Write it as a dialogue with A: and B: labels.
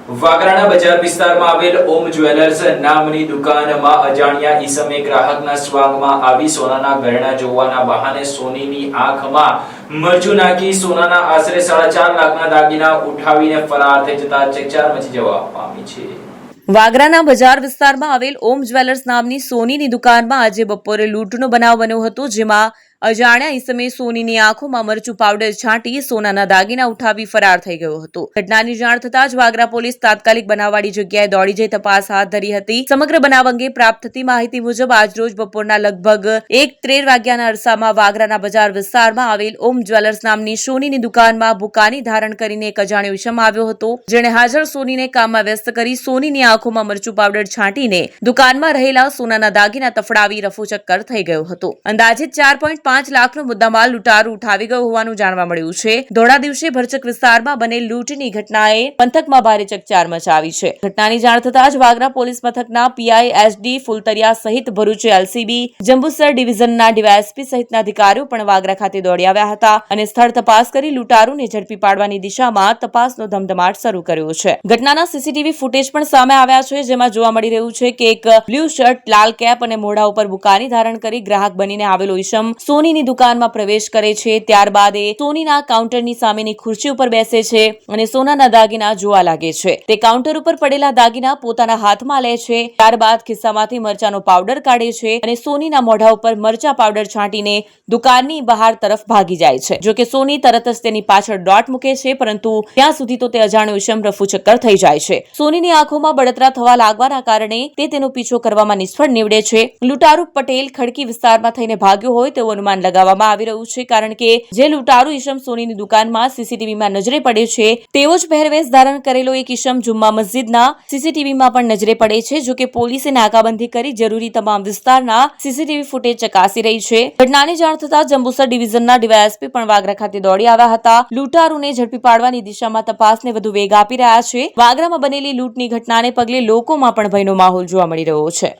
A: વાગરાના બજાર વિસ્તારમાં આવેલ ઓમ જ્વેલર્સ નામની દુકાનમાં અજાણ્યા ઈસમે ગ્રાહકના સ્વાંગમાં આવી સોનાના ગહેણા જોવાના બહાને સોનીની આંખમાં મરચું નાખી સોનાના આશરે 4.5 લાખના દાગીના ઉઠાવીને ફરાર થઈ જતા ચકચાર મચી જવા પામી છે।
B: વાગરાના બજાર વિસ્તારમાં આવેલ ઓમ જ્વેલર્સ નામની સોનીની દુકાનમાં આજે બપોરે લૂંટનો બનાવ બન્યો હતો, જેમાં અજાણ્યા ઈસમે સોનીની આંખોમાં મરચું પાવડર છાંટી સોનાના દાગીના ઉઠાવી ફરાર થઈ ગયો હતો। ઘટનાની જાણ થતાં જ વાગરા પોલીસ તાત્કાલિક બનાવવાળી જગ્યાએ દોડી જઈ તપાસ હાથ ધરી હતી। સમગ્ર બનાવ અંગે પ્રાપ્ત થતી માહિતી મુજબ આજરોજ બપોરના લગભગ 1:13 વાગ્યાના અરસામાં વાગરાના બજાર વિસ્તારમાં આવેલ ઓમ જ્વેલર્સ નામની સોનીની દુકાનમાં બુકાની ધારણ કરીને એક અજાણ્યો ઈસમ આવ્યો હતો, જેણે હાજર સોનીને કામમાં વ્યસ્ત કરી સોનીની આંખોમાં મરચું પાવડર છાંટીને દુકાનમાં રહેલા સોનાના દાગીના તફડાવી રફુચક્કર થઈ ગયો હતો। અંદાજિત 4.5 લાખનો મુદ્દામાલ લૂંટારૂ ઉઠાવી ગયો હોવાનું જાણવા મળ્યું છે। ધોળા દિવસે ભરચક વિસ્તારમાં બનેલ લૂંટની ઘટનાએ પંથકમાં ભારે ચકચાર મચાવી છે। ઘટનાની જાણ થતાં જ વાગરા પોલીસ મથકના પીઆઈ એસડી ફુલતરિયા સહિત ભરૂચ એલસીબી જંબુસર ડિવિઝનના ડીવાયએસપી સહિતના અધિકારીઓ પણ વાગરા ખાતે દોડી આવ્યા હતા અને સ્થળ તપાસ કરી લૂંટારૂને ઝડપી પાડવાની દિશામાં તપાસનો ધમધમાટ શરૂ કર્યો છે। ઘટનાના સીસીટીવી ફૂટેજ પણ સામે આવ્યા છે, જેમાં જોવા મળી રહ્યું છે કે એક બ્લુ શર્ટ, લાલ કેપ અને મોઢા ઉપર બુકાની ધારણ કરી ગ્રાહક બનીને આવેલો ઈસમ સોનીની દુકાનમાં પ્રવેશ કરે છે। ત્યારબાદ એ સોનીના કાઉન્ટરની સામેની ખુરશી ઉપર બેસે છે અને સોનાના દાગીના જોવા લાગે છે। તે કાઉન્ટર ઉપર પડેલા દાગીના પોતાના હાથમાં લે છે। ત્યારબાદ ખિસ્સામાંથી મરચાનો પાવડર કાઢે છે અને સોનીના મોઢા ઉપર મરચા પાવડર છાંટીને દુકાનની બહાર તરફ ભાગી જાય છે। જો કે સોની તરત જ તેની પાછળ દોટ મૂકે છે, પરંતુ ત્યાં સુધી તો તે અજાણ્યો ઈસમ રફુચક્કર થઈ જાય છે। સોનીની આંખોમાં બળતરા થવા લાગવાના કારણે તે તેનો પીછો કરવામાં નિષ્ફળ નીવડે છે। લૂંટારૂ પટેલ ખડકી વિસ્તારમાં થઈને ભાગ્યો હોય તેવું અનુમાન લગાવવામાં આવી રહ્યું છે, કારણ કે જે લૂંટારૂ ઈસમ સોનીની દુકાનમાં સીસીટીવીમાં નજરે પડે છે, તેવો જ પહેરવેશ ધારણ કરેલો એક ઈસમ જુમ્મા મસ્જિદના સીસીટીવીમાં પણ નજરે પડે છે। જો કે પોલીસે નાકાબંધી કરી જરૂરી તમામ વિસ્તારના સીસીટીવી ફૂટેજ ચકાસી રહી છે। ઘટનાની જાણ થતાં જંબુસર ડિવિઝનના ડીવાયએસપી પણ વાગરા ખાતે દોડી આવ્યા હતા। લૂંટારૂને ઝડપી પાડવાની દિશામાં તપાસને વધુ વેગ આપી રહ્યા છે। વાગરામાં બનેલી લૂંટની ઘટનાને પગલે લોકોમાં પણ ભયનો માહોલ જોવા મળી રહ્યો છે।